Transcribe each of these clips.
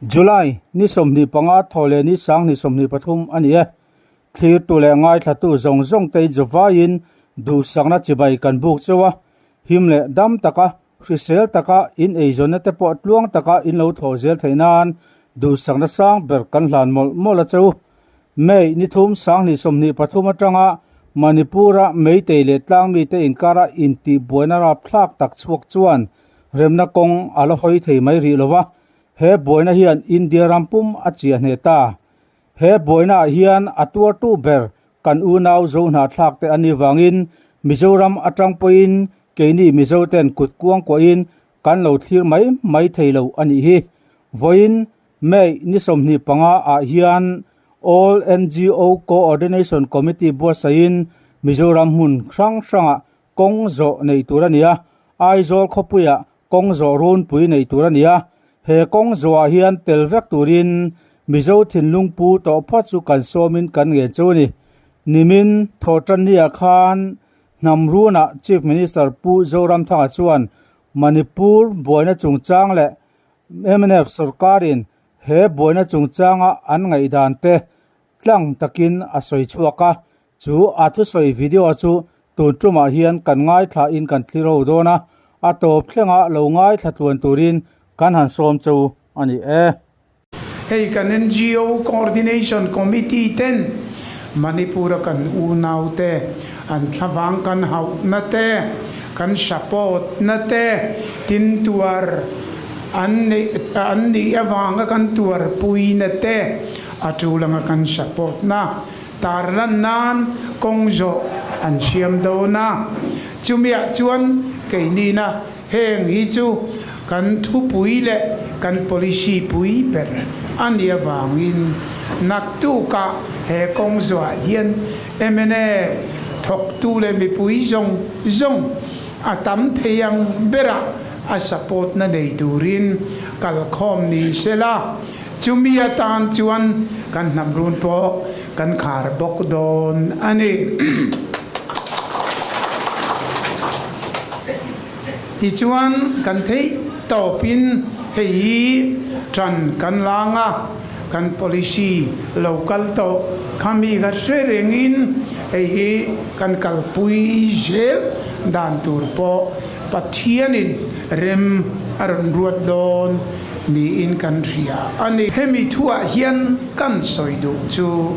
July ni somni panga thole ni sang ni somni pathum ania thir tu le ngai thatu zong zong te jawain du sangna chibai kan buk chewa himle dam taka hrisel taka in eizona te po tluang taka in lo thozel theinan du sangna sang ber kan hlan mol chu mei ni thum sang ni somni pathum atanga Manipura mei te le tlang mi te inkara inti buaina ra phlak tak chhuak chuan remna kong alo hoi thei mai ri lova he buaina hian India rampum achia hneta he buaina hian atua tu ber kan u nau zo na thlak te ani wangin Mizoram atang poin keini Mizoten kutkuang ko in kan lo thlir mai theilo ani hi voin mei ni somni panga a hian All NGO Coordination Committee Buasain Mizoram hun hrang kong zo nei turania aizol khopuya kong zo run pui nei turania he kong zo hian telvek turin Mizo thinlungpu to phachu kan somin kan nge chuni nimin thotan nia khan namruna Chief Minister pu zoram thanga chuan Manipur buaina chungchang le MNF sarkarin he buaina chungchanga an ngai dan te tlang takin asoi chhuaka chu athu soi video chu tuntuma hian kan ngai thla in kan thliro dona atop thlenga lo ngai thlatun turin kan han som chu ani Hey kan NGO Coordination Committee ten Manipur kan unaw te an thlawang kan hau na te kan support na te tin tuar an ni awanga kan tuar pui na te atulanga kan support na tarlan nan kongzo an siam do na chumia chuan keini na heng hi chu kan thu pui le kan policy pui ber ania wangin nak tu ka he kongzo hian emene thok tu le mi pui zong atam theyang bera a support na nei turin kal khom ni sela chumia tan chuan kan namrun po kan khar bok don ani ti chuan kan thei topin hei tran kan langa kan policy local to khami ga serengin hei kan kalpui zel dan tur po pathianin rem aron ruat don ni in kan ria ani hemi thua hian kan soidu chu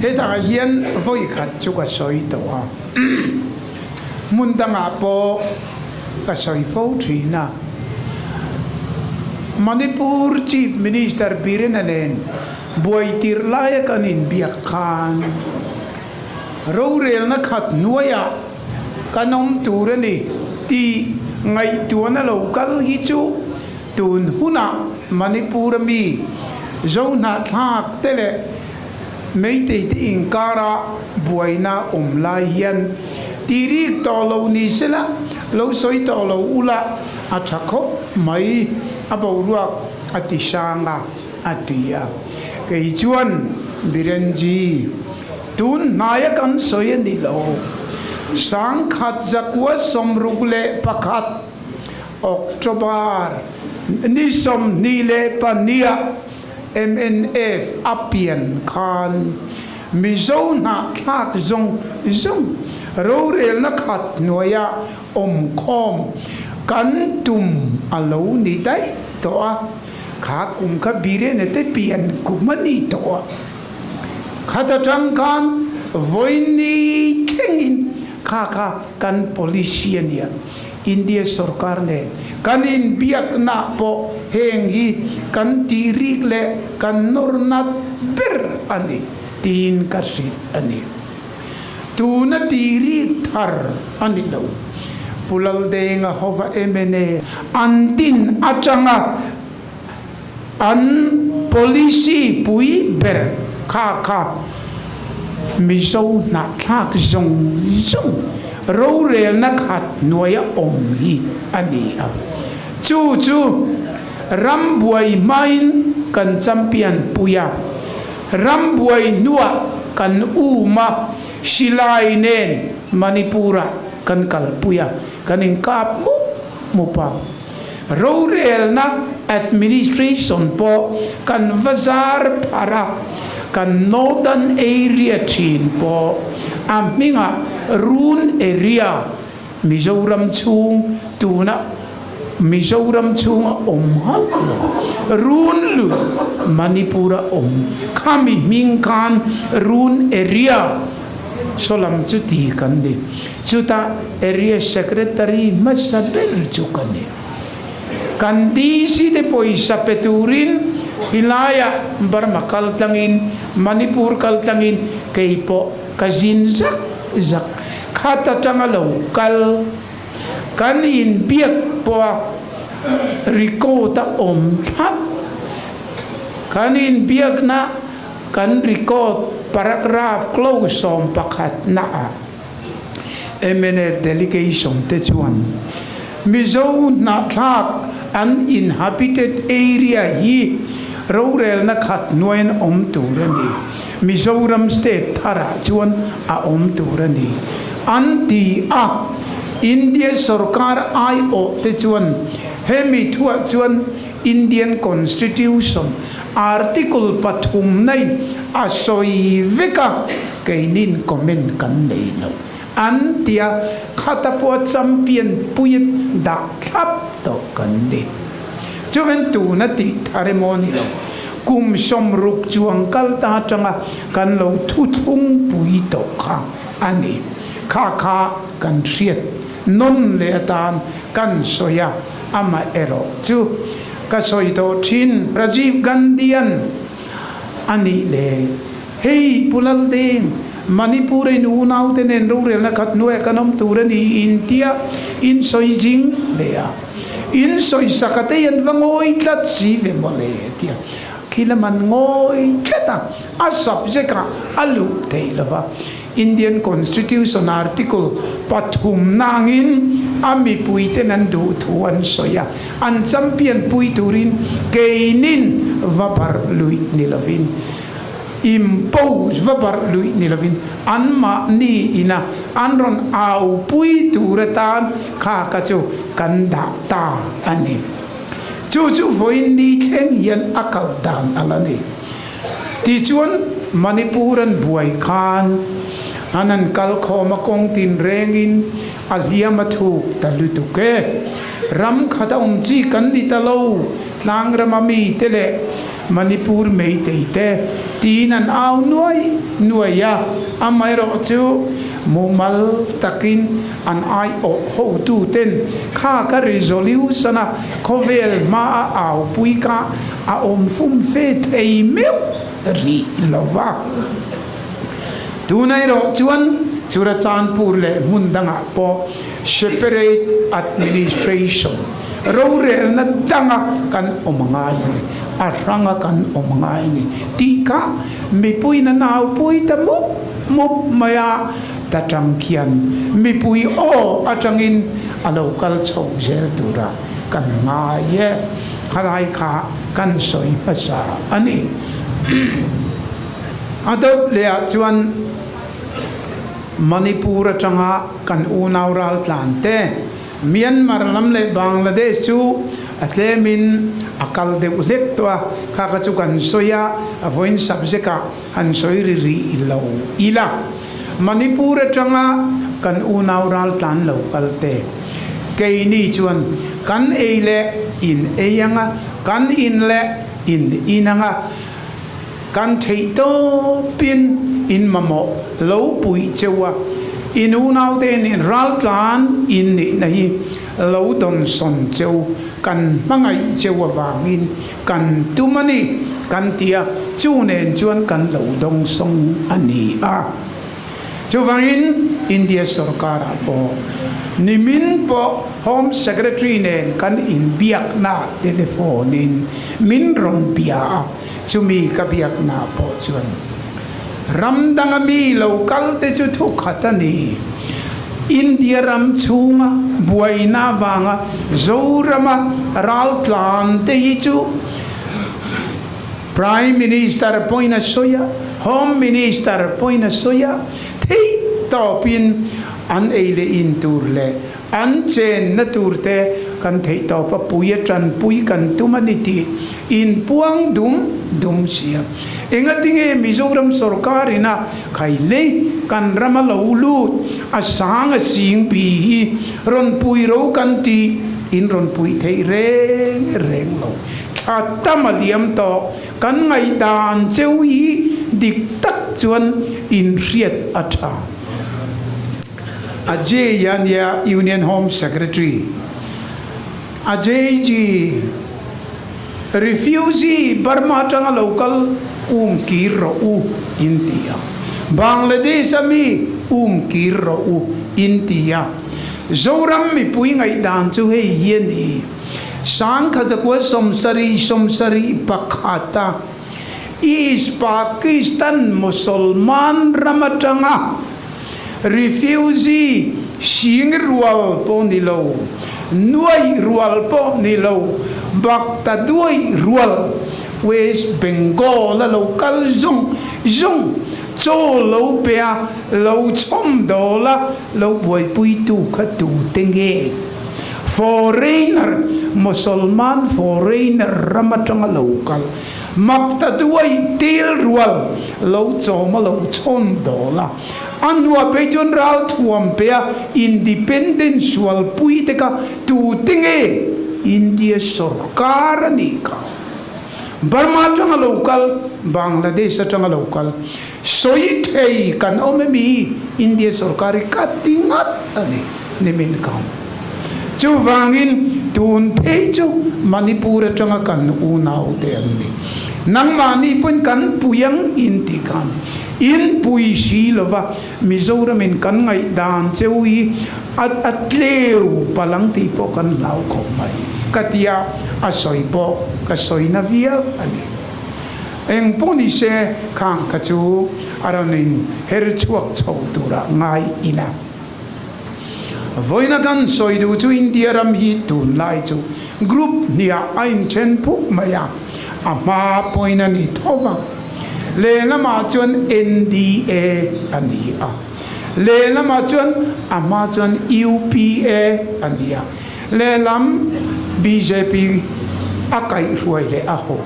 heta hian voi khat chu ka soi to a mundanga po ka soi fo thina Manipur Chief Minister Birinanen boitir layak anin biak khan rorel na khat nuaya kanom turani ti ngai tuana local hi chu tun huna Manipur mi zona thak tele meite inkara buaina umlai hian tirik to lo ni sela lo soi to lo ula athakho mai abawruwa atisanga atia kei chuan birenji tun nayakan soyani lo sang khat zakwa somrugle pakhat October ni som ni le pania MNF apian khan mizona khat zong rorel na khat noya khom kan tum alo ni dai to a kha kum kha bire ne te pian kumani to a khata tang kan voini kengin kha kan polisiania India sarkar ne kanin biak na po hengi kan tirik le kan nornat ber ani tin kasit ani tuna tirik thar ani lo pulal denga hova emene antin achanga an policy pui ber kha miso na thak zong rorel na khat noya hi ani a chu rambuai main kan champion puya rambuai nuwa kan uma silai nen Manipura kan kalpuya kaning kap mo pa Rorel na administration po kan bazar para kan northern area chin po aminga run area Mizoram chung tuna Mizoram chung hak run lu Manipura kami mingkan run area solam cuti kan di cuta area secretary masaber cukani kan di si de poi sapeturin hilaya barmakal tangin Manipur kal tangin keipo kazin zak kata tangalo kal kanin biak po riko ta thap kanin biak na kan riko paragraph close som pakat na MNF delegation te chuan mizo na thak uninhabited area hi rorel na khat noen turani Mizoram state thara chuan turani anti India sarkar IO te chuan hemi thua chuan Indian constitution article pathum nai asoi veka kainin comment kan nei no antia khatapo champion puit da thap to kan ni chuan tu na ti ceremony lo kum som ruk chuang kal ta changa kan lo thu thung pui to kha ani kha kan riat non le tan kan soya ama ero chu ka soi to thin Rajiv Gandhian ani le hei pulal ding Manipur in unau tenen rural na khat nu econom turani India in soi jing le in soi sakate yan vangoi tlat si ve mole tia kilaman ngoi tlata a subject alu teilava Indian constitution article pathum nangin ami puite nan du thuan soya an champion pui turin keinin vapar lui nilavin impose vapar lui nilavin anma ni ina anron au pui turatan kha kachu kanda ta ani chu voin ni theng yan akal dan alani ti chuan Manipuran buai khan anan kal khoma kong tin rengin aliamathu talutuke ram khata chi kan di talo tlang ramami tele Manipur mei teite tinan au nuaya amairo chu mumal takin an ai ho tu ten kha ka resolution a khovel ma au puika a fum fe thei meu ri lova tunai ro chuan Churachandpur le mundanga po separate administration rorel na danga kan omangai aranga kan omangai ni tika mipui na nau pui ta mup maya tatangkian mipui o atangin a local chong zel tura kan ngaye halai kha kan soi pasa ani adop le chuan Manipur changa kan unaural tlante Myanmar lam le Bangladesh chu atlemin akal de uletwa kha ka chu kan soya avoin subjeka han soiri ri lo ila Manipur changa kan unaural tlan lo kalte keini chuan kan eile in eyanga kan in le in inanga kan theito pin in mamo lo pui chewa in unau den in raltlan in ni nahi lo don son cheu kan mangai chewa wangin kan tumani kan tia chunen chuan kan lo dong song ani a chuwangin India sarkar po nimin po home secretary nen kan in biak na telephone in min rong bia chumi ka biak na po chuan ramdangami local te chu thu khatani India ram chunga buaina wanga zorama ral klan te chu prime minister poina soya home minister poina soya thei topin an eile in turle an chen na turte kan thei to pa puya tran pui kan tumaniti in puang dum sia enga tinge Mizoram sarkarina khai le kan rama lo lut asang sing pi ron pui ro kan ti in ron pui thei reng lo atamaliam to kan ngai dan chewi dik tak chuan in riat atha Ajay Yanya Union Home Secretary Ajay ji refugee Burma tanga local kiro India Bangladesh ami kiro India Zoram mi pui ngai dan chu hei yen hi sang khazakwa somsari pakhata East Pakistan Musulman ramatanga refugee sing rual po nilo nuai rual po nilo bakta duai rual West Bengal la local zong cho lo pea lo chom dola lo boy pui tu khatu tenge foreigner Musulman foreigner ramatanga local makta duai til rual lo choma lo chom dola anwa pejon ral thuam pea independence wal pui teka tu tenge India sarkar ni ka Burma tanga local Bangladesh tanga local soi thei kan omemi India sarkari katingat ani nimin kam chu wangin tun phei chu Manipur tanga kan unau te ani nang mani pun kan puyang inti kan in pui si lova Mizoram in kan ngai dan chewi atleu palang ti po kan lau ko mai katia asoi po kasoi na via ani eng poni se khang kachu aranin her chhuak choutura ngai ina voina kan soidu chu India ram hi tun lai chu group nia ain chen phuk maya ama poina ni thova le lama chuan NDA ani a le lama chuan ama chuan UPA ani a le lam BJP akai ruai le a ho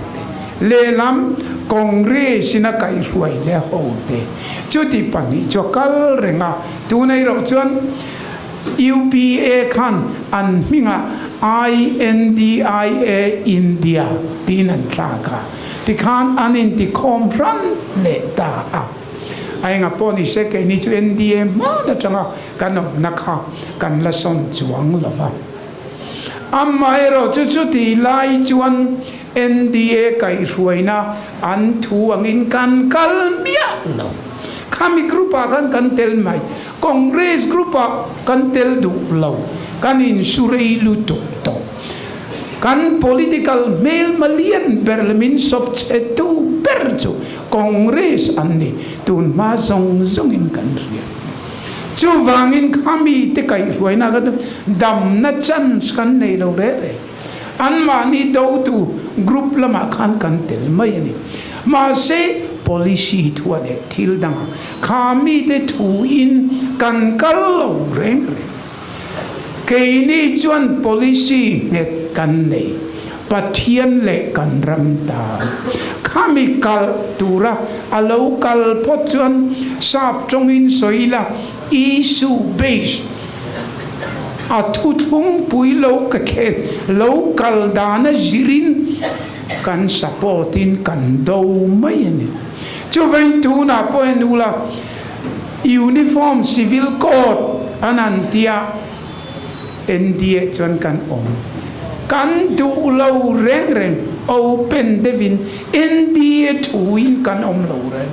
le lam Congress na kai ruai le ho te chuti pani chokal renga tunai ro chuan UPA khan an minga INDIA India tinan tlaka ti khan anin ti kompran le ta a ai nga poni se ke ni chu NDA ma na tanga kan nakha kan la son chuang lova amma ero chu chu ti lai chuan NDA kai ruina an thu angin kan kal mia lo kami grupa kan tel mai Congress grupa kan tel du lo kan in surei luto to kan political mail malian berlemin sob chetu berju Congress anni tun ma zong in kan ria chu wangin kami te kai ruina kan dam na chance kan nei lo re an mani do tu group lama kan tel mai ni ma se policy thua de thil dang kami te thu in kan kal lo reng ke ni chuan policy net kan nei pathian le kan ram ta kami kal tura alo kal pot chuan sap trong in soila issue based a thu thung pui lo ka khe lo kal dana zirin kan supportin kan do mai ni chu ven tu na po enula uniform civil code anantia NDA chuan kan kan du lo reng open devin NDA thuin kan lo reng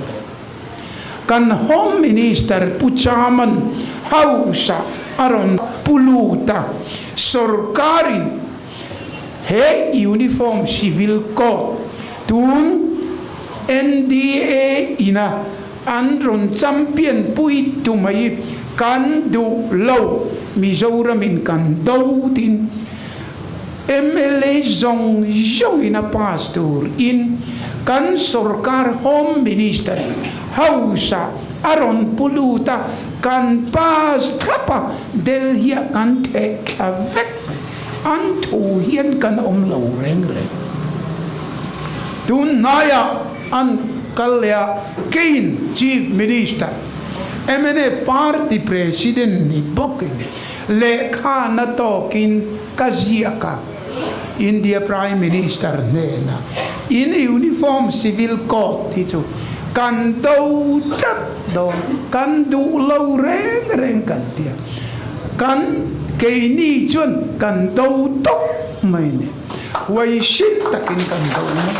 kan home minister puchaman hausa aron puluta sarkarin he uniform civil code tun NDA ina andron champion pui tumai kan du lo Mizoram in kan do tin MLA zong ina pastor in kan sarkar home minister hausa aron puluta kan pas kapa delhia kan te kavek an thu hian kan om lo reng reng tun naya an kalya kein chief minister MNA party president ni bokin lekha na takin kaziaka India prime minister nena in uniform civil court hi chu kan do chat do kan du lo reng reng kan tia kan ke ni chun kan do tok mai ne wai shin takin kan do mai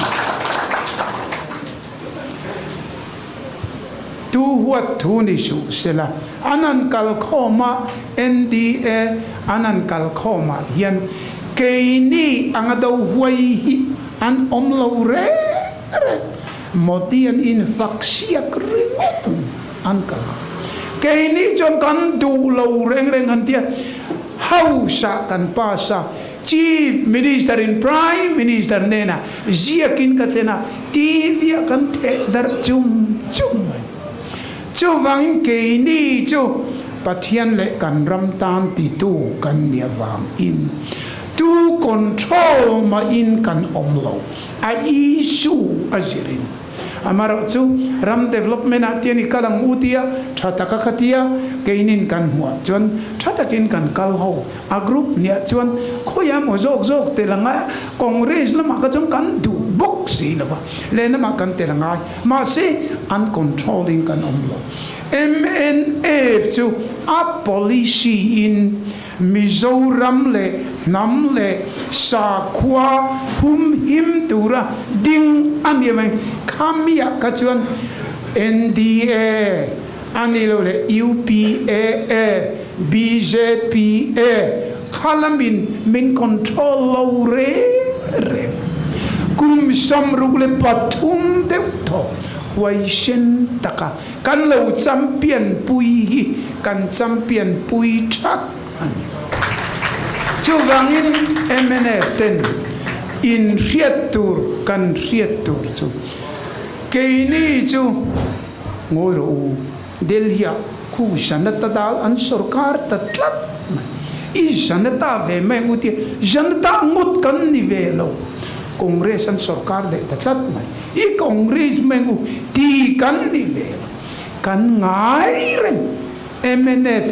tu huat thu ni su sela anan kal khoma NDA anan kal khoma hian ke ni anga do huai hi an om lo re modian in faksiak ringot anka kaini chon kan du lo reng reng an tia hausa kan pasa chief minister in prime minister nena ziakin katena tv kan te dar chum chu wang kaini chu pathian le kan ram tan ti tu kan nia wang in tu control ma in kan om lo a isu azirin amaro chu ram development atian ikalang utia thataka khatia keinin kan hua chon thatakin kan kal ho a group nia chon khoya mo jok telanga congress lama ka chon kan du bok si lawa lena ma kan telanga ma se uncontrolling kan omlo MNF chu a policy in Mizoram le nam le sa khwa hum him tura ding amiang kamia kachuan NDA anilo le UPA BJPA khalamin min control lo re kum samru le pathum de tho wai shen taka kan lo champion pui kan champion pui thak chu wangin MNF ten in riatur kan riatur chu keini chu ngoi ro delhia khu sanata dal an sarkar tatlat i sanata ve me uti janata ngut kan ni velo congress an sarkar le tatlat mai i congress mengu ti kan ni velo kan ngai ren MNF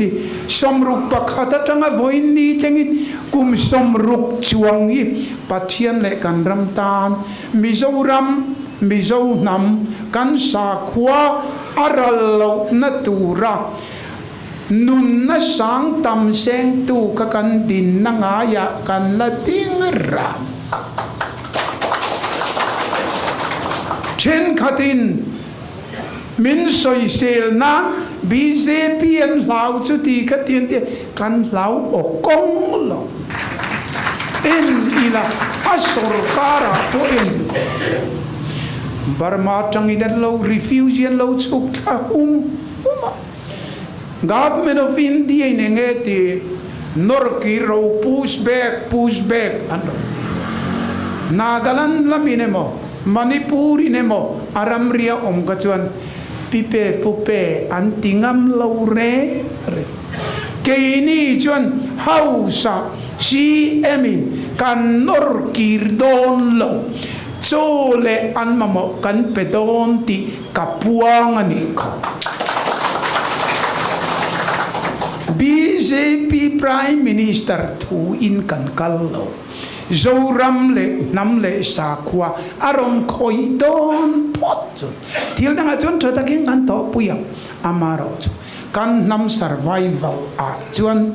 somruk pakhata tanga voini tengin kum somruk chuangi pathian le kan ram tan Mizoram Mizonam kan sa khwa aral natura nun na sang tam seng tu ka kan din na nga ya kan la ting ram chen khatin min soi sel na BJP an lau chu ti ka tien ti kan lau o kong lo en ila asorkara po en Burma tangin lo refugee lo chuk ka government of India nengeti norki ro push back ano Nagaland laminemo Manipur inemo aramria om kachuan pipe pupe antingam lo re keini chuan hausa si emin kan nor kirdon lo chole an mamo kan pedon ti kapuang ani ko BJP prime minister thu in kan kallo zoram le nam le sa khwa arong khoi don pot til danga chon thataking kan to puyang amaro chu kan nam survival a chuan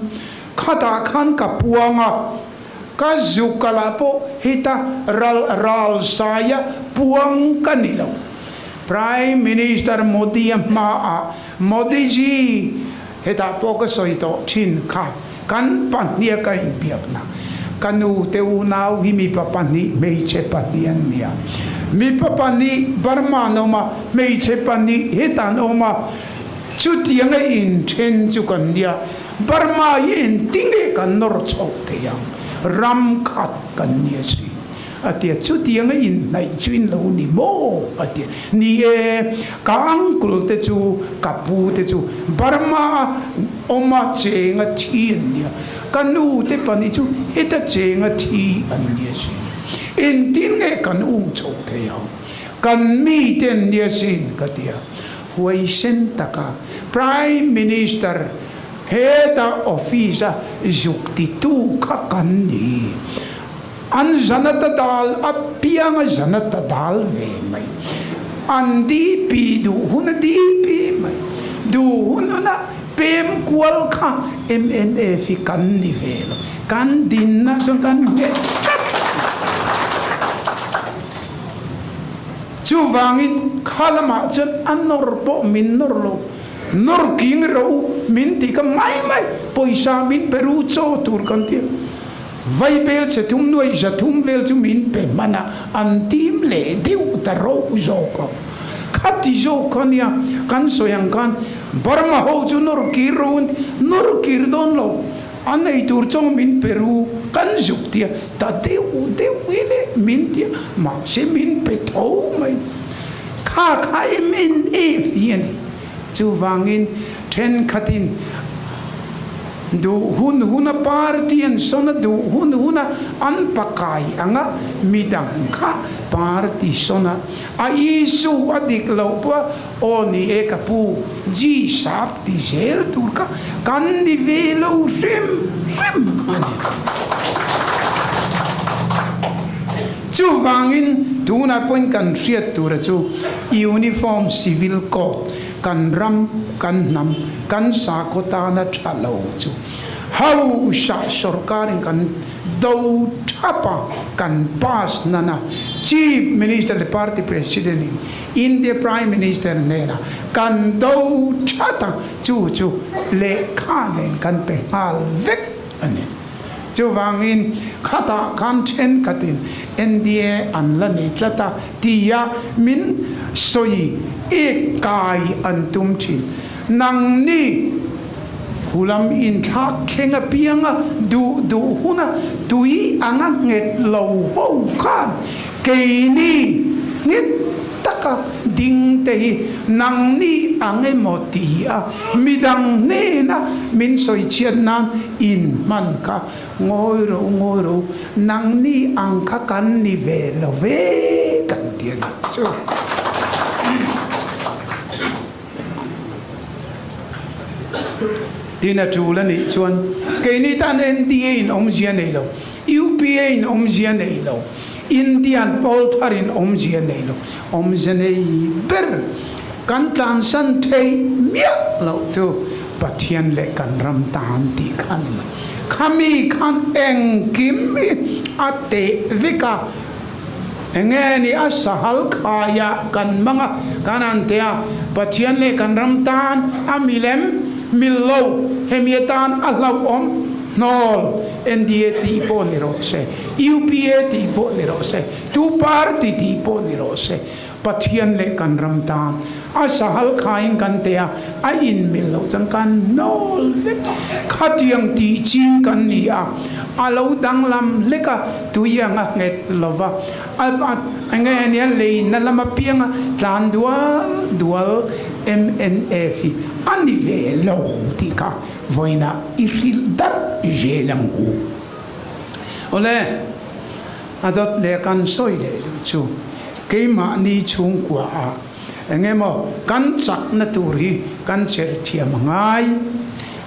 khata khan ka puanga ka zukala po hita ral saya puang kanilo prime minister Modi ma a Modi ji hita po ka soito thin kha kan pan nia ka impiak na kanu teu nau hi mi papani mei che patian nia mi papani Burma noma mei che pani hitan oma chutiang in chen chu kan nia Burma in tinge kan nor chok te yang ram khat kan nia si atia chutiang in nai chuin lo ni mo atia ni e ka angkul te chu kapu te chu Burma oma chenga thi ania kan u te pani chu heta chenga thi ania si in tin nge kan chok the yaw kan mi ten dia sin katia huai sen taka prime minister heta office jukti tu ka kan ni an zanata dal apianga zanata dal ve mai an di pi du hun di pi mai du hun na pem kwal kha MNA fi kan ni ve kan din na so kan ge chu wangin khalama chen anor bo min nor lo nor king ro min ti ka mai poisa min peru cho tur kan ti vai bel se tum noi ja tum vel tu min pe mana antim le diu ta ro zo ko khati zo kan ya kan so yang kan barma ho chu nor kir don lo anei tur chong min peru kan juk tia ta deu ile min tia ma se min pe tho mai kha min e fien chu wangin ten khatin du hun party an sona du hun an pakai anga midang kha party sona a isu adik lo pa oni e kapu ji sap ti zel turka kan di velo rim ani chu wangin tu na point kan riat tur chu uniform civil code kan ram kan nam kan sa ko ta na thalo chu how sha sarkar kan do thapa kan pass nana chief minister the party president India prime minister nena kan do thata chu le khanen kan pe hal vek ani chu wangin khata kan chen katin NDA an la ni tlata tia min soi e kai antum thi nang ni hulam in thak khenga pianga du huna tui anga nget lo ho khan ke ni nit taka ding te nang ni ange motia midang ne na min soi chiat nan in man ka ngoi ro nang ni ang kha kan ni ve lo ve kan tian chu tina chula ni chuan ke ni tan NDA in omjia nei lo UPA in omjia nei lo Indian poltar in omjia nei lo omjia nei ber kan tan san thei mia lo chu pathian le kan ram tan ti khan khami khan eng kim ate vika engeni asahal khaya kan manga kanan tea pathian le kan ram tan amilem millo hemietan allau om nol NDA tipo ni rose UPA tipo ni rose tu party tipo ni rose pathian le kan ramtan asahal khain kan tea a in millo chang kan nol vek khatiang ti ching kan ni a alo danglam leka tuyanga nget lova albat angeni le na lama pianga tlan dual MNF ani ve lo tika voina iril dar jelangu ole adot le kan soi le chu keima ni chung kwa a engemo kan chak na turi kan cher thiam ngai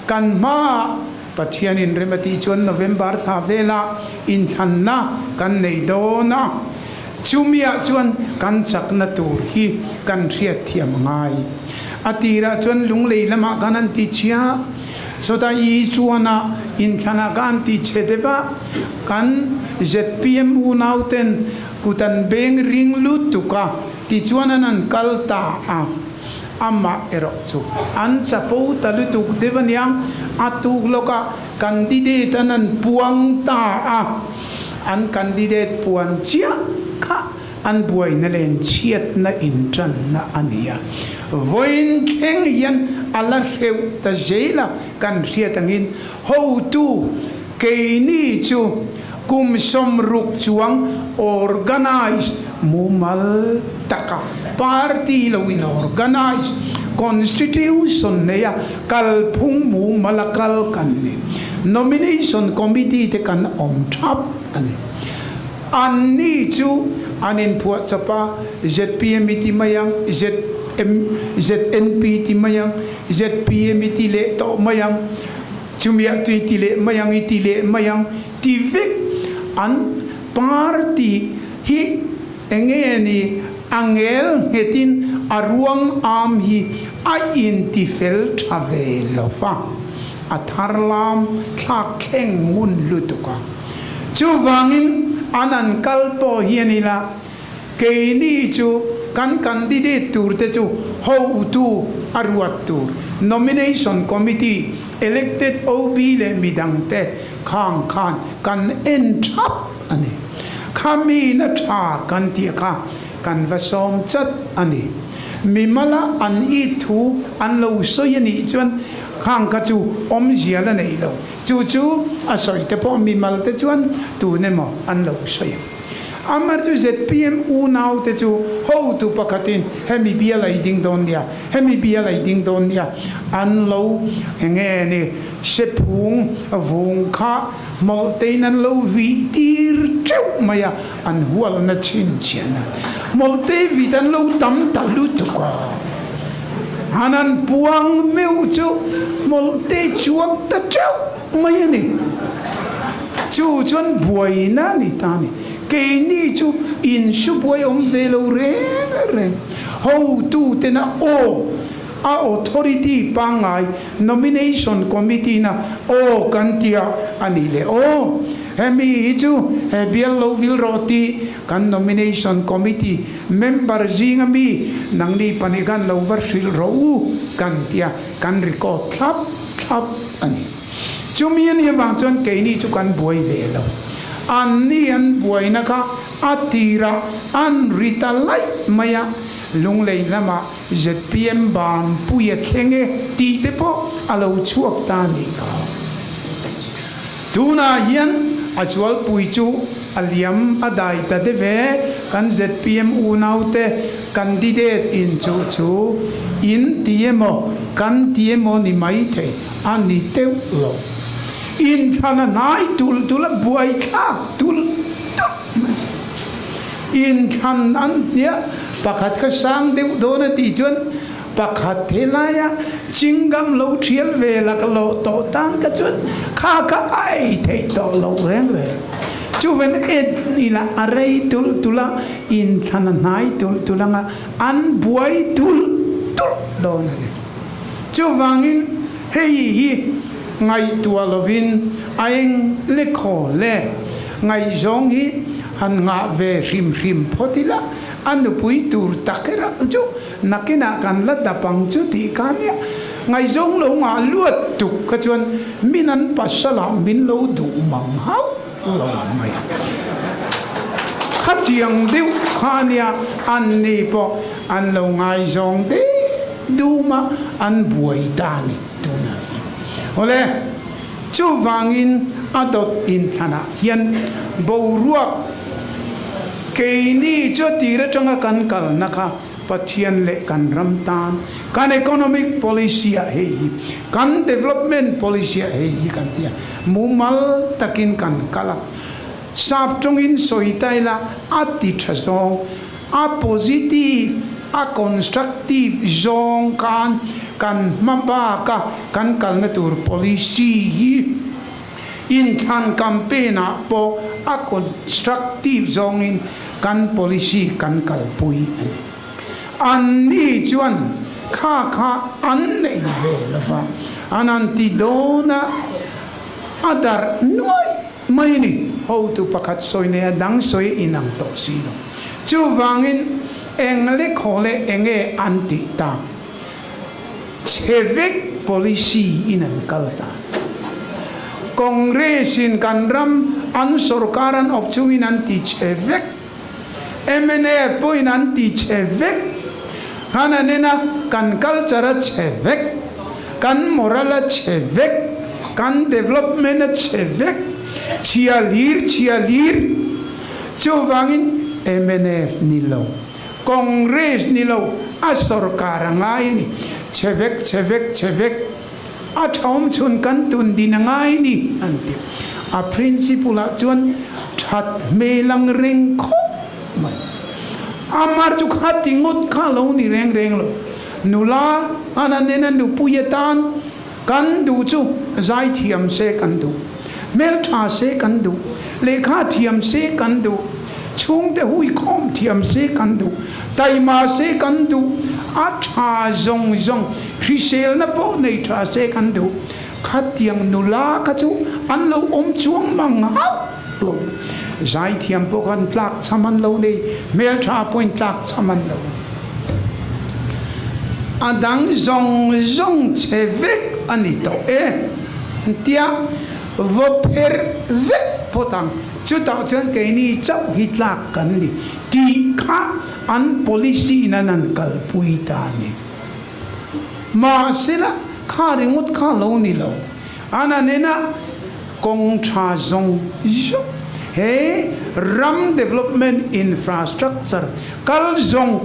kan ma pathian in remati chon November tha vela in thanna kan nei do na chumia chuan kan chak na tur hi kan riat thiam ngai atira chuan lunglei lama kanan ti chia sota I chuana in thana kan ti chedeva kan ZPM unauten kutan beng ring lutuka ti chuanan an kalta a amma ero chu an chapo talutuk devanyang atuk loka candidate anan puang ta a an candidate puan chia kha an buaina len chiat na intran na ania voin kheng yan ala heu ta zelah kan riatangin ho tu keini chu kum som ruk chuang organize mumal taka party lo in organize constitution neya kal phung mu malakal kan ni nomination committee te kan om thap ani an ni chu anin phuat chapa ZPM ti mayang ZNP ti mayang ZPM ti le to mayang chumia ti le mayang ti le mayang ti vek an party hi engeni angel hetin aruang am hi a intifel travelofa atharlam thakeng mun lutuka chuwangin anan kalpo hianila keini chu kan candidate turte chu ho tu aruat tur nomination committee elected OB le midangte khang khan kan entrap ani khami na tha kan tia kha kan vasom chat ani mimala an I thu an lo soyani chuan khang ka chu om ziala nei lo chu asoi te po mimal te chuan tu ne mo an lo soy amar chu ZPM u nau te chu ho tu pakatin hemi bia lai ding don dia an lo enge ni sepung vung kha moltein an lo vi tir treu maya an hual na chin chiana molte vitan lo tam talu tu ka hanan puang meu chu molte chuak ta treu maya ni chu chuan buaina ni ta ni ke ni chu in su boi om velo re ho tu te na o a authority pangai nomination committee na o kantia anile o hemi chu bial lo vil roti kan nomination committee member jingami nangni panigan lo varsil ro kantia kan record thap ani chumian ye wang chon ke ni chu kan boi velo an ni an buaina ka atira an rita lai maya lung lei lama ZPM ban puya khenge ti te po alo chhuak ta ni ka tuna hian achwal pui chu aliam adai ta de ve kan ZPM u naute candidate in chu in tiemo kan tiemo ni mai the ani teu lo in thana nai tul buai kha tul in than an nia pakhat ka sang deu dona ti chuan pakhat thelaya chingam lo thial ve la ka lo to tang ka chuan kha ka ai thei to lo reng re chu ven et ni la arei tula in thana nai tulanga an buai tul dona ne chu wangin hi ngai tua lovin aeng le kho le ngai zong hi han nga ve rim photila anu pui tur takera chu nakina kan la dapang chu ti kania ngai zong lo nga luat tu ka chuan minan pasala min lo du mang hau lo mai khatiang deu khania an ni po an lo ngai zong de duma an buai tani tuna ole chu wangin adot in thana hian boruak keini cho tira changa kan kal nakha pathian le kan ramtan kan economic policy a hei kan development policy a hei kan tia mumal takin kan kala sap chungin soitaila ati thazong a positive a constructive zong kan mamba ka kan kal na tur policy in than campaign a po a constructive zong in kan policy kan kal pui an ni chuan kha an nei ve lawa ananti dona adar noi mai ni ho tu pakhat soi ne dang soi inang to sino chu wangin engle khole enge anti ta chevek policy inan kalta kongresin kanram an sorkaran opchungin anti chevek MNA po in anti chevek hana nena kan culture chevek kan moral chevek kan development chevek chialir chuwangin MNF nilo kongres nilo a sorkara ngai ni chevek a thom chun kan tun din ngai ni anti a principle a chuan that me lang reng kho mai amar chu khati ngot kha lo ni reng lo nula ananena nu puyetan kan du chu zai thiam se kan du mel tha se kan du lekha thiam se kan du chung te hui khom thiam se kan du tai ma se kan du a tha zong Krisel na po nei tha se kan du khatiang nula ka chu an lo chuang mang hau zai thiam po kan tlak chaman lo nei mel tha point tlak chaman lo adang zong chevek anito tia vo per ve potang chu ta chen ke ni chau hitlak kan ni ti kha an policy nan kal pui ta ni ma sila kha ringut kha lo ni lo ana nena kong cha zong he ram development infrastructure kal zong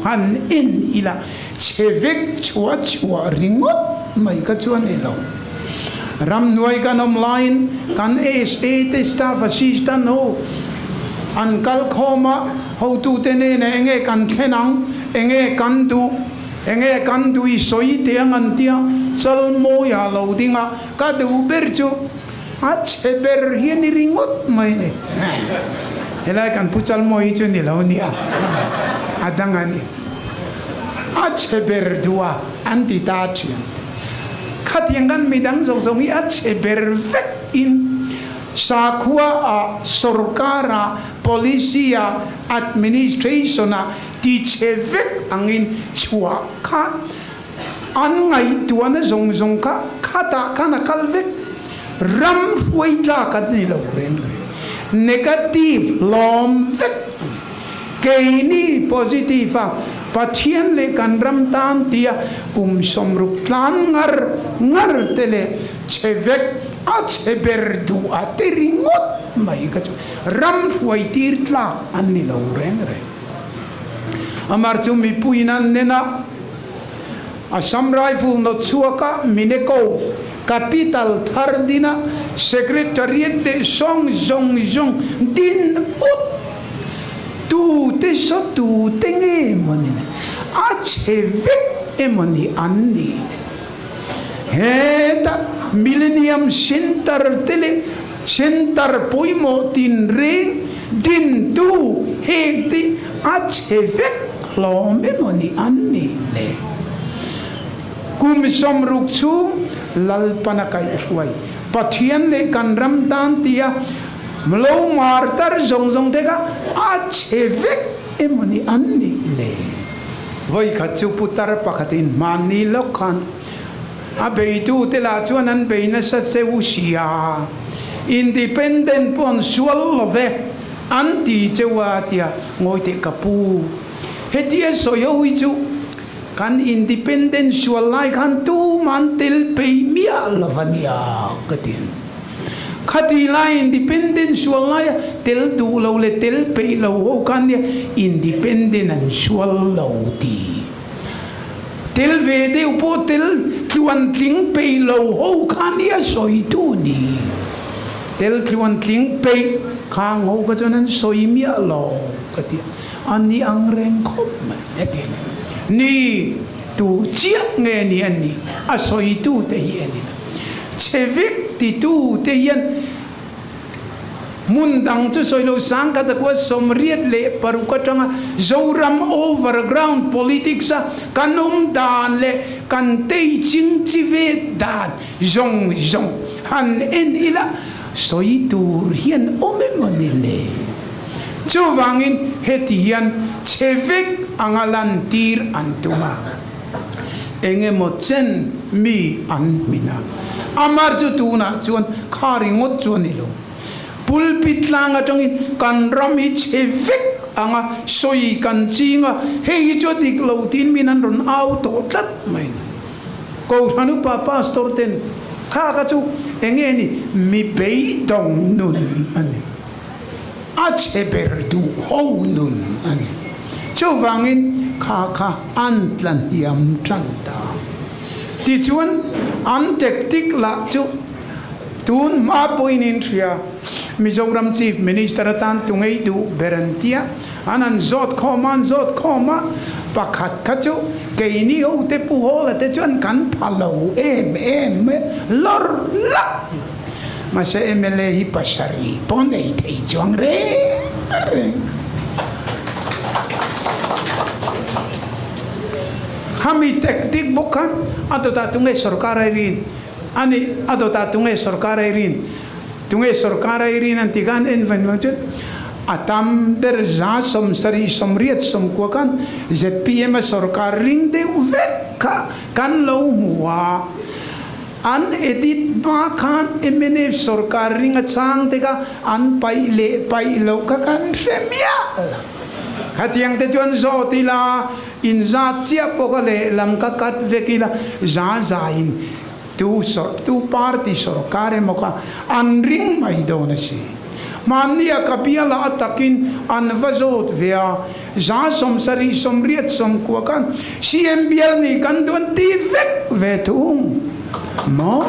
han in ila chevek chua ringot mai ka chuan ni lo ram nuai kan online kan SA te staff assistant no an kal khoma ho tu te ne enge kan khenang enge kan du I soi te an tia sal mo ya lo dinga ka du ber chu a cheber hian ringot mai ne helai kan puchal mo I chu ni lo ni a adangani a cheber dua anti ta chian khatiangan midang zong I a cheber vek in sakua a sorkara polisia administrationa ti chevek angin chhuak kha an ngai tuana zong ka khata kana kalvek ram fuita kat ni lo reng negative lom vek keini positive pathian le kan ram tan tia somruk tlan ngar tele chevek a cheber du ateringot mai ka ram fuitir tla an ni lo reng amar chu mi puinan nena Assam Rifle no chhuaka mineko capital thardina secretariat de song din ut tu te so tu tenge moni a chevek emoni anni heta millennium center center poimo tin re din tu hekti a chevek lo memoni anni le kum somruk chu lalpana kai huai pathian le kanram tan tia mlo martar zong tega a chevek emoni anni le voi khachu putar pakhatin mani lokhan a beitu tela chuanan beina sa cheusia independent pon sual love anti chewatia ngoite kapu hetia soyo chu kan independent sual lai kan tu mantel pe mia lavania katin khati lai independent sual lai tel du lo le tel pe lo ho kan dia independent an sual lo ti tel ve de upo tel tuan tling pe lo ho kan dia soi tu ni tel tuan tling pe khang ho ka chonan soi mia lo katia ani ang reng khop ma etin ni tu chiak nge ni ani a soi tu te ani chevik ti tu te yan mundang chu soi lo sang ka ta ko somriat le paru ka tanga zoram overground politics kanum dan le kan te ching chive dan zong han en ila soi tu hian omemoni le chu wangin hetian chevik angalan tir antuma enge mochen mi an mina amar chu tuna chuan kharingot chuanilo pulpit langa tongin kan rami chevik anga soi kan chinga hei chu dik lo tin minan ron auto tat mai ko thanu pa pastor ten kha ka chu enge ni mi bei dong nun ani a cheber du ho nun ani chu wangin kha an tlan hiam tran ta ti chuan an tek tik la chu tun ma poinin thria Mizoram Chief Minister tan tungei du berantia anan zot khoma pakhat khachu keini ho te pu ho la te chuan kan phalo em lor la ma se emele hi pasari ponei thei chuang re kami tektik bukan atau tak tungai sarkar irin ani atau tak tungai sarkar irin tungai sarkar irin nanti kan environment atam berza som sari somriat som kuakan ZPM sarkar ring de veka kan lo mua an edit ma kan MNF sarkar ring achang teka an pai lo ka kan semia hatiang te chuan zo tila in za chia pokale lam ka kat vekila za in tu party sarkar moka an ring mai do na si mania kapia la takin an vazot via za som sari som riat som kuakan CMBL ni kan don ti vek vetung mo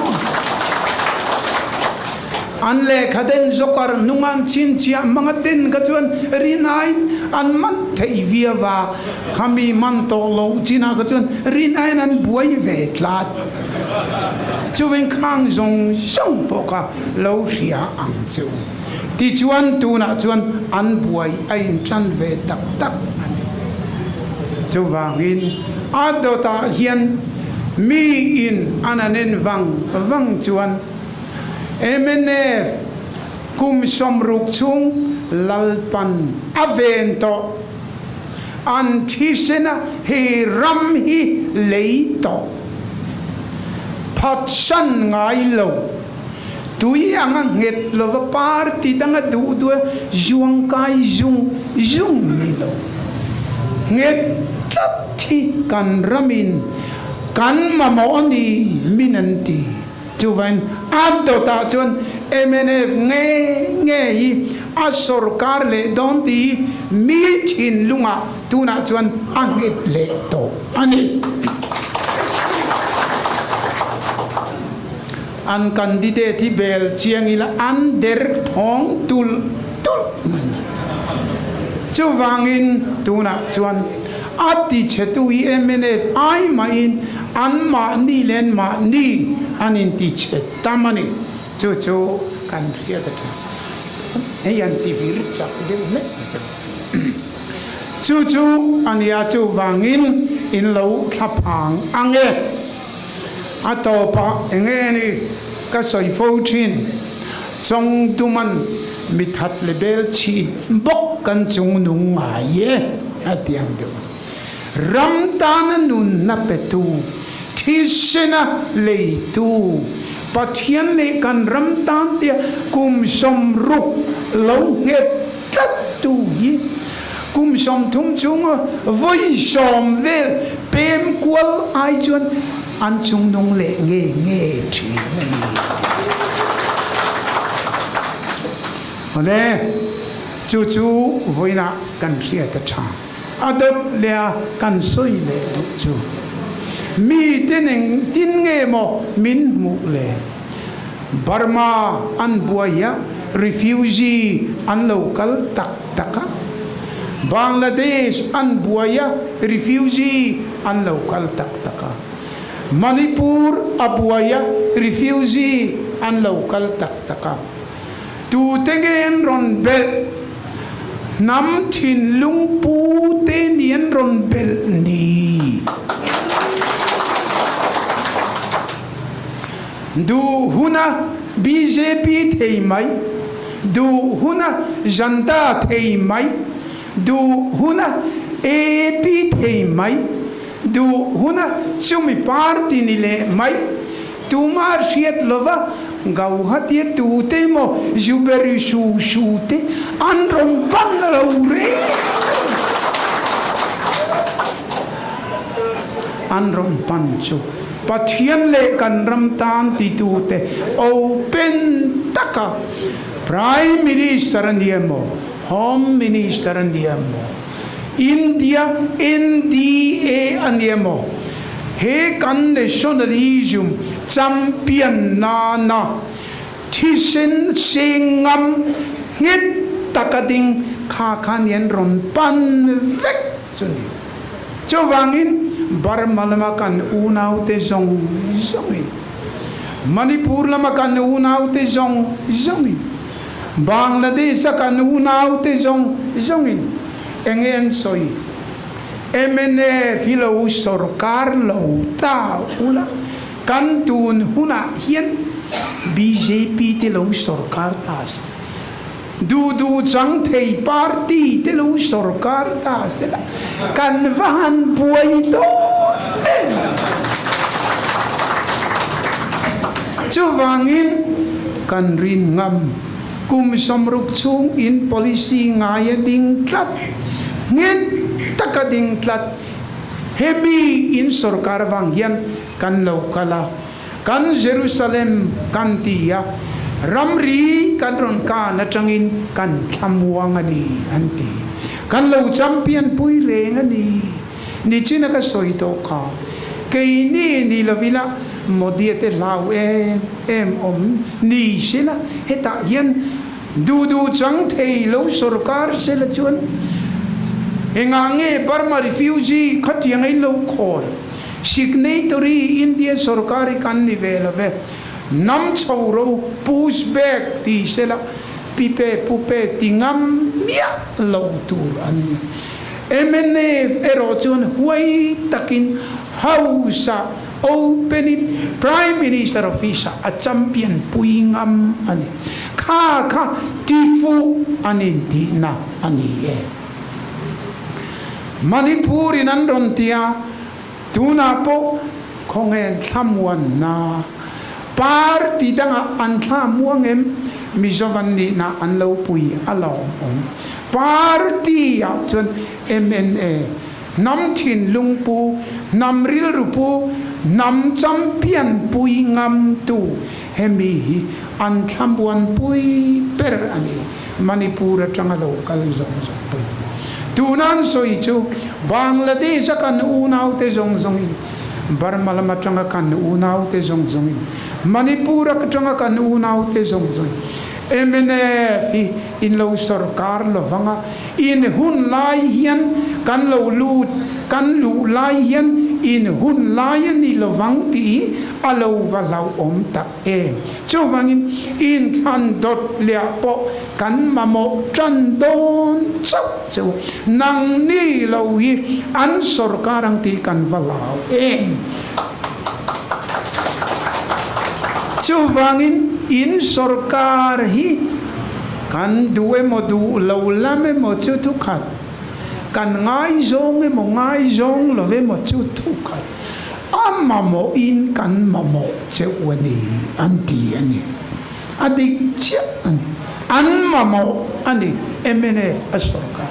an le khaden zokar nungang chin chia mga tin ka chuan rinain an man thei via wa khami man to lo china ka chuan rinain an buai ve tlat chuwen khang zong song poka lo ria ang chu ti chuan tu na chuan an buai ain chan ve tak tak an chu wangin adota hian mi in ananen wang chuan MNF kum somruk chung lalpan avento antisena he ram hi leito patsan ngai lo tui ang nget lo party danga du juang kai jung ni lo nget ti kan ramin kan mamoni minanti chuvan ado ta chuan MNF nge hi a sarkar le don ti mi thin lunga tuna chuan angit le to ani an candidate hi bel chiang ila an der thong tul chuwangin tuna chuan ati chetu hi MNF ai main an ma ni len ma ni anin ti chet tamani chu kan ria ta ei an ti vir chak de me chu ania chu wangin in lo thlapang ange atopa enge ni ka soi fo thin chong tuman mithat lebel chi bok kan chung nung ma ye atiang do ram tan nun na petu tisena leitu pathian le kan ram tan tia kum som ruk lo nget tu yi kum som thum chung voi som vel pem kwal ai chuan an chung nong le nge thi ole chu voina kan ria ta cha adot le kan soi le chu mi teneng tin nge mo min mu le Burma an buaya refugee an local taka Bangladesh an buaya refugee an local taka Manipur abuaya refugee an local taka tu tengen ron bel nam thin lung pu te nien ron bel ni du huna BJP thei mai du huna janta thei mai du huna AP thei mai du huna chumi party ni le mai tu mar siet lova gau hatie tu te mo juberi shu te andron pan lo re andron pancho pathian le kan ram tan ti tu te open taka prime minister ndiamo home minister ndiamo India NDA aniemo he kan nationalism champion na thisen singam ngit takading khakanien ron pan vek chuni chowangin barmalama kan unau te zong zongin Manipur lama kan unau te zong zongin Bangladesh kan unau te zong zongin engen soi MNF lo sarkar lo ta ula kan tun huna hian BJP te lo sarkar tas du chang thei party te lo sarkar tas kan van buai to chuwangin kan rin ngam kum samruk chung in policy ngaya ding tlat ngit takading tlat hemi in sarkar wang hian kan lokala kan Jerusalem kan tia ramri kan ron ka na changin kan thamuang ani anti kan lo champion pui reng ani ni china ka soito ka kei ni lovila modiete lau em ni sila heta hian du chang thei lo sarkar sela chuan engange Burma refugee khatiang ai lo khol signatory India sarkari kan nivelave nam choro push back ti sela pipe pupe tingam mia lo tur an MNF erochun huai takin hausa opening prime minister office a champion puingam ani kha tifu ani dina ani Manipur in androntia tuna po kongen thamuan na party danga an thamuangem misovandi na an lo pui along party ya chun MNA nam thin lungpu nam ril rupu nam champion pui ngam tu hemi an thamuan pui per ani Manipur atanga local zone pui tunan soichu Bangladesh kan unau te zong zongin Burma lama tanga kan unau te zong zongin Manipur tanga kan unau te zong zongin MNF in lo sarkar lo vanga in hun lai hian kan lo lut kan lu lai hian in hun lai ni lo vang ti alo va lau om tak chowangin in than dot lia po kan mamo tran don chau nang ni lo hi an sarkarang ti kan va lau chowangin in sarkar hi kan duwe mo du lo lame mo chu tu khat kan ngai zong lo ve mo chu tu khat amma mo in kan mamo chewani anti ani adik chia an mamo ani MNF asarkar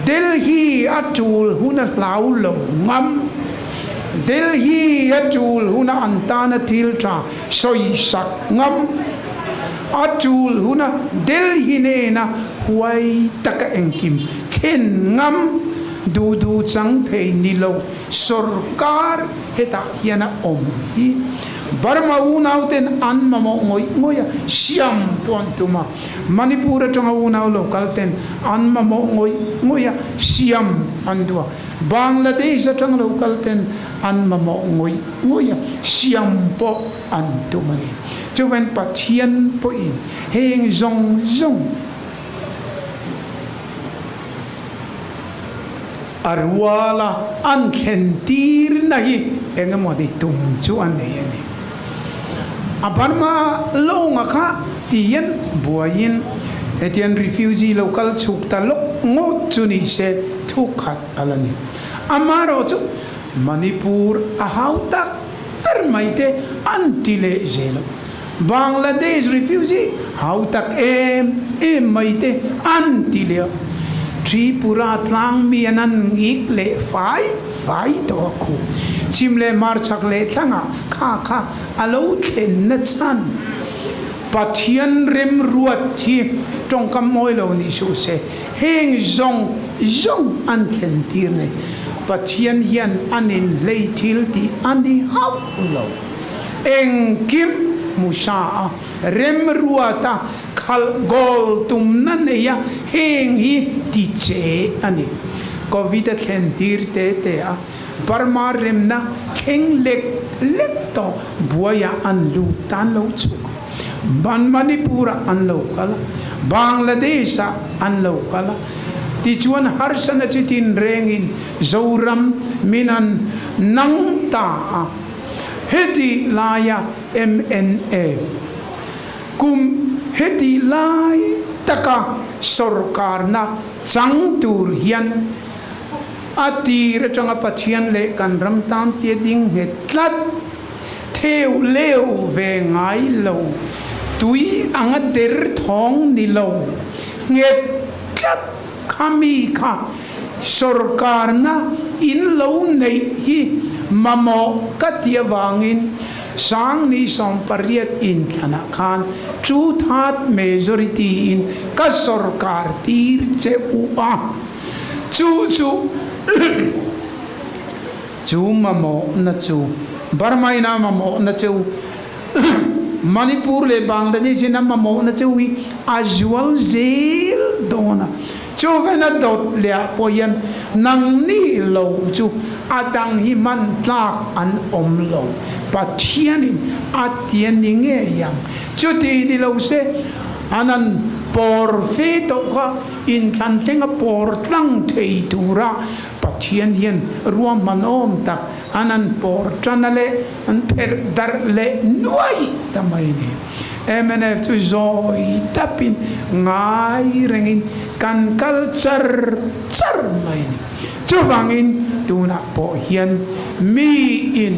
Delhi atul huna lau lo ngam Delhi atul huna antana tiltra soi sak ngam atul huna Delhi ne na huai taka engkim ken ngam du chang thei nilo sarkar heta hiana om hi Burma unau ten an mamo ngoya siam pontuma Manipur tanga unau local ten an mamo ngoya siam andua Bangladesh tanga local ten an mamo ngoya siam po antumani chuven pathian po in heng zong arwala an khentir nahi engamodi tum chu an nei Burma longa kha tian buain etian refugee local chuk talok ngot chuni se thukhat alani amaro chu Manipur ahauta permaite antile zelo Bangladesh refugee hautak maite antile Tripura tlang mianan ikle fai to ku chimle mar chakle thanga kha alo thlen na chan pathian rem ruat thi trong kam moi lo ni su se heng zong an thlen tir ne pathian hian anin lei thil ti ani hau lo eng kim musa rem ruata khal gol tum na ne ya heng hi ti che ani covid thlen tir te a Burma rem na kheng lek to buaya an lu tan lo chuk ban Manipur an lo kala Bangladesh an lo kala ti chuan har sana chitin rengin zoram minan nang ta heti laya MNF kum heti lai taka sarkar na chang tur hian ati retanga pathian le kan ram tan tie ding he tlat theo leo ve ngai lo tui anga der thong ni lo nge tlat khami kha sarkar na in lo nei hi mamo katia wangin sang ni som pariat in thana khan chu that majority in ka sarkar tir che upa chu mamo na chu Burma ina mamo na chu Manipur le Bangladesh ina mamo na chu wi azual zel dona chu vena dot le poyan nang ni lo chu adang hi man tlak an om lo pathianin atien ni nge yang chu ti ni lo se anan por fe to ka in than tlenga por tlang thei tura pathian hian ruam manom tak anan por chanale an per dar le nuai tamai ni MNF chu zoi tapin ngai rengin kan culture char mai ni chu wangin tuna po hian mi in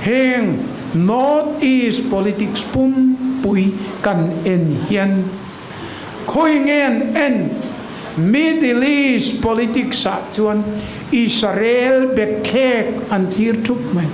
heng North East politics pum pui kan en hian khoi ngen en Middle East politics sa chuan Israel bekhek an tir thup mai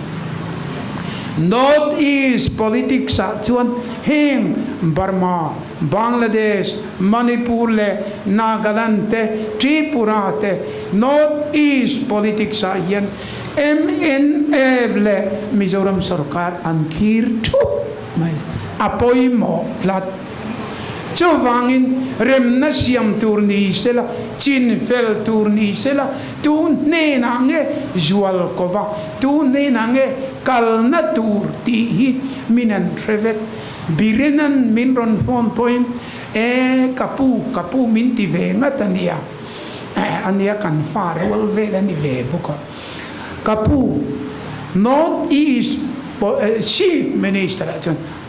North East politics sa chuan heng Burma Bangladesh Manipur le Nagaland te Tripura te North East politics sa hian MNF le Mizoram sarkar an tir thup mai apoi mo tlat chu wangin rem na siam turni sela chin fel turni sela tu ne na nge jual kova tu ne na nge kal na tur ti hi minan trevet birenan minron phone point kapu min ti ve ngatania ania kan far wal ve ni ve buka kapu North East Chief Minister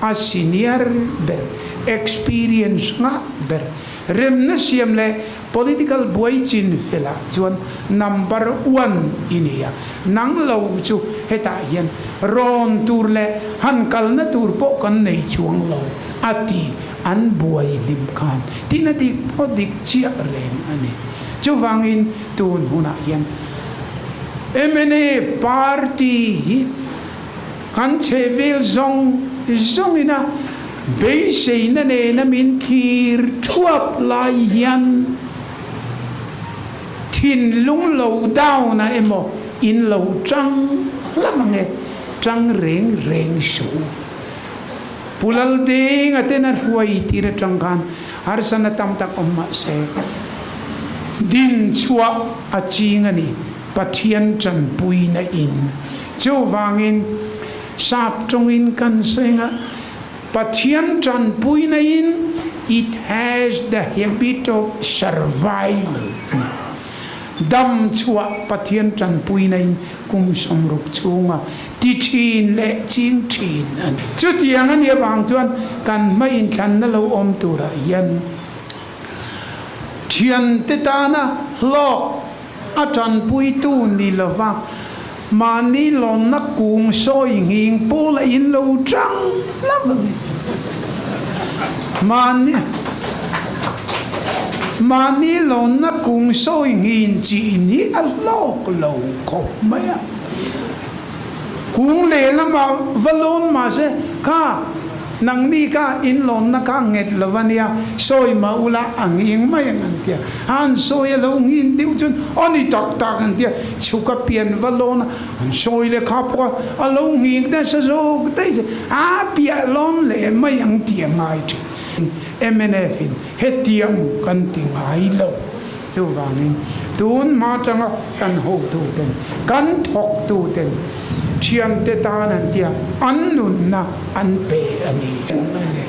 a senior ber experience nga ber rem na siam le political boy chin fela chuan number 1 inia nang lo chu heta hian ron tur le han kal na tur po kan nei chuang lo ati an boy lim khan tina dik po dik chia reng ani chu wangin tun huna hian MNA party kan chevel zong ina beise na ne na min kir chhuak lai hian thin lung lo down na emo in lo trăng lavange trăng reng su pulal ding atena huai tira trăng kan har sana tam tak omma se din chhuak achingani pathian chan pui na in chu wangin sap tongin kan senga pathian chan pui na in it has the habit of survival dam chua pathian chan pui na in kum somruk chunga ti thin le ching thin chu tiang an ye wang chuan kan mai in than na lo om tura yan thian te ta na lok a chan pui tu ni lova mani lon na kung soi nging pola in lo trăng lavang mani lon na kung soi ngin chi ni a lok lo khop maya kung le na ma valon ma se ka nang ni ka in lon na ka nget lovania soi ma ula ang ing mai ang tia han soi lo ngin diu chun oni tak tak ang tia chuka pian valona han soi le kapwa alo ngin da sa zo tai a pia lon le mai ang tia ngai chi MNF hetiam kan ting ai lo chu wangin tun ma changa kan ho tu ten kan thok tu ten chiam te ta nan tia an nun na an pe ani ane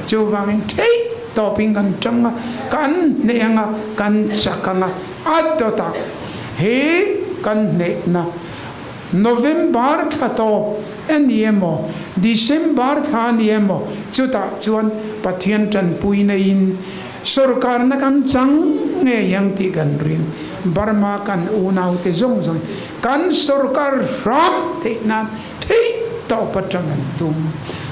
chu wangin thei topping kan changa kan ne anga kan sakanga atota he kan ne na November thato eniemo December thaniemo chuta chuan pathian tan puina in sarkar na kan chang nge yang ti kan ring Burma kan unau te zong zong kan sarkar ram te na te to patrangan tum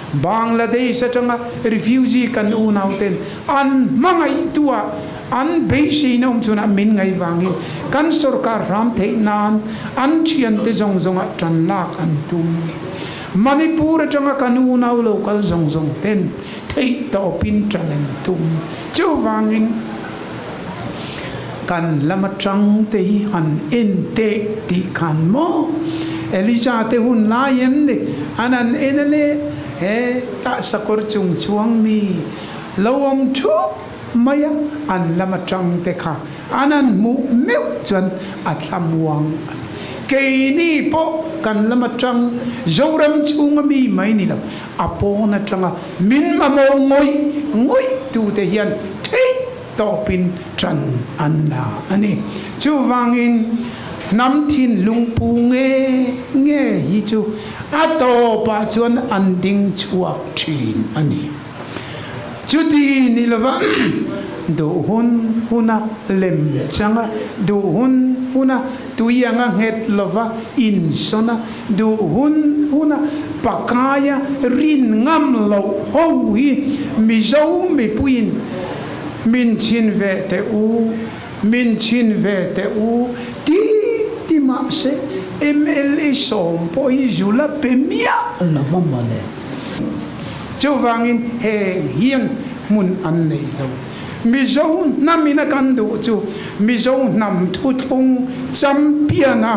Bangladesh atanga refugee kan unau ten an mangai tua an beisi nom chuna min ngai wangin kan sarkar ram te nan an chian te zong zong atran lak an tum Manipur atanga kan unau local zong zong ten te to pin tranen tum chu wangin kan lamatrang te han in te ti kan mo Elisa te hun la yem de anan enale he ta sakor chung chuang mi lawom thu maya an lamatrang te kha anan mu meu chuan athlam wang ke ni po kan lamatrang zoram chung mi mai ni lam apo na tranga min ma mo ngoi tu te hian thei topin tran an la ani chu wangin nam thin lungpu nge hi chu ato pa chuan an ding chhuak thin ani chu ti ni lova do hun huna lem changa do hun huna tuyanga nget lova in sona do hun huna pakaya rin ngam lo howi mi zo mi puin min chin ve te u ti ma se MLA som po izula pemia la vamale chu wangin he hiang mun an nei lo mi zo namina kan du chu mi zo nam thu thung championa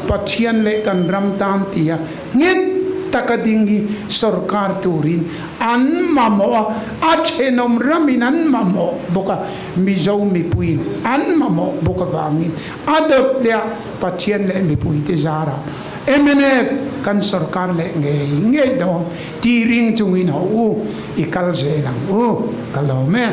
pathian le kan ram tan tia nget takadingi sarkar turin an mamo achenom ramin an mamo boka mizo mi puin an mamo boka wangin adop dia pathian le mi pui te zara MNF kan sarkar le nge do tiring chungin ho u ikal zelang u kalome